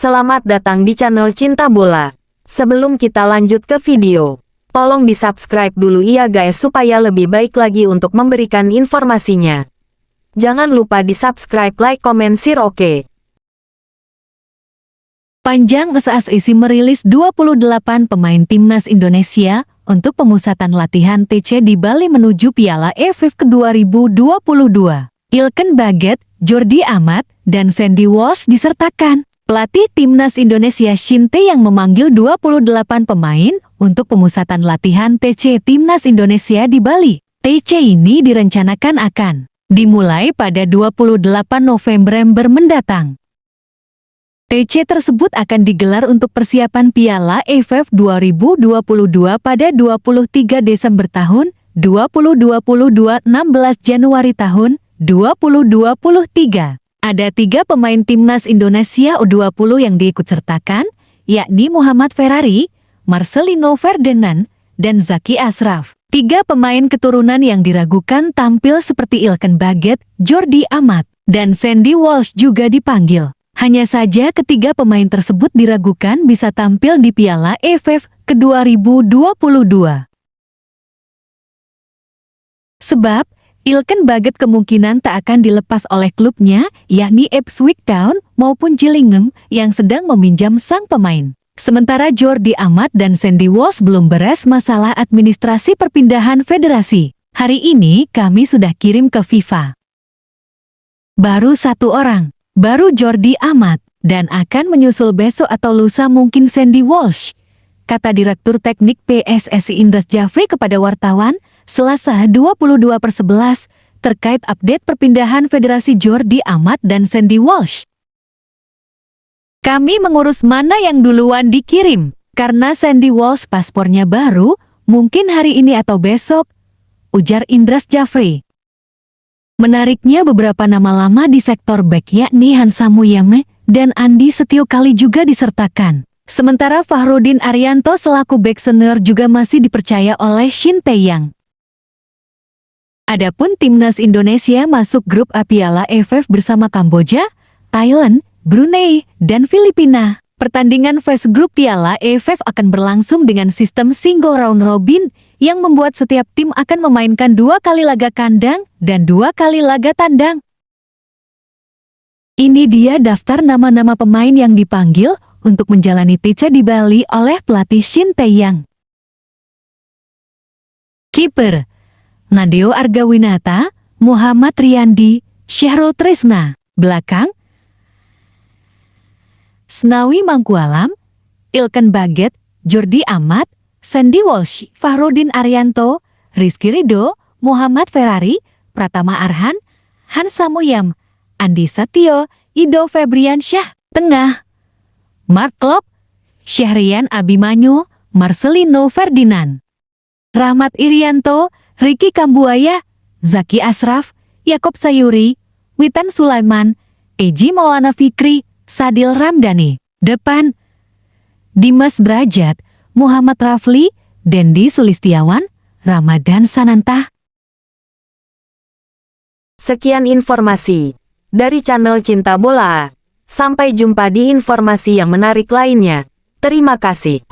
Selamat datang di channel Cinta Bola. Sebelum kita lanjut ke video, tolong di-subscribe dulu ya guys supaya lebih baik lagi untuk memberikan informasinya. Jangan lupa di-subscribe, like, komen, share, oke. Panjang PSSI merilis 28 pemain timnas Indonesia untuk pemusatan latihan TC di Bali menuju Piala AFF ke 2022. Ilken Baget, Jordi Amat, dan Sandy Walsh disertakan. Pelatih timnas Indonesia Shin Tae yang memanggil 28 pemain untuk pemusatan latihan TC timnas Indonesia di Bali. TC ini direncanakan akan dimulai pada 28 November mendatang. TC tersebut akan digelar untuk persiapan Piala AFF 2022 pada 23 Desember tahun 2022, 16 Januari tahun 2023. Ada 3 pemain timnas Indonesia U20 yang diikutsertakan, yakni Muhammad Ferrari, Marcelino Ferdinand, dan Zaki Ashraf. 3 pemain keturunan yang diragukan tampil seperti Ilken Baget, Jordi Amat, dan Sandy Walsh juga dipanggil. Hanya saja ketiga pemain tersebut diragukan bisa tampil di Piala AFF ke 2022. Sebab, Ilken Baget kemungkinan tak akan dilepas oleh klubnya, yakni Ipswich Town maupun Gillingham yang sedang meminjam sang pemain. Sementara Jordi Amat dan Sandy Walsh belum beres masalah administrasi perpindahan federasi. Hari ini kami sudah kirim ke FIFA. Baru 1 orang, baru Jordi Amat, dan akan menyusul besok atau lusa mungkin Sandy Walsh, kata Direktur Teknik PSSI Indras Jafri kepada wartawan Selasa 22/11 terkait update perpindahan federasi Jordi Amat dan Sandy Walsh. Kami mengurus mana yang duluan dikirim, karena Sandy Walsh paspornya baru, mungkin hari ini atau besok, ujar Indras Jafri. Menariknya beberapa nama lama di sektor bek yakni Hansa Muyame dan Andi Setio Kali juga disertakan. Sementara Fahrudin Arianto selaku bek senior juga masih dipercaya oleh Shin Tae-yang. Adapun timnas Indonesia masuk grup A Piala AFF bersama Kamboja, Thailand, Brunei, dan Filipina. Pertandingan phase grup Piala AFF akan berlangsung dengan sistem single round robin yang membuat setiap tim akan memainkan 2 kali laga kandang dan 2 kali laga tandang. Ini dia daftar nama-nama pemain yang dipanggil untuk menjalani TC di Bali oleh pelatih Shin Tae-yang. Kiper Nadeo Argawinata, Muhammad Riyandi, Syahrul Trisna. Belakang Snawi Mangkualam, Ilken Baget, Jordi Amat, Sandy Walsh, Fahrudin Arianto, Rizky Ridho, Muhammad Ferrari, Pratama Arhan, Hansa Muyam, Andi Setio, Ido Febriansyah. Tengah Mark Klok, Syahrian Abimanyu, Marcelino Ferdinand, Rahmat Irianto, Ricky Kambuaya, Zaki Ashraf, Yakob Sayuri, Witan Sulaiman, Eji Maulana Fikri, Sadil Ramdhani. Depan Dimas Derajat, Muhammad Rafli, Dendi Sulistiawan, Ramadan Sananta. Sekian informasi dari channel Cinta Bola. Sampai jumpa di informasi yang menarik lainnya. Terima kasih.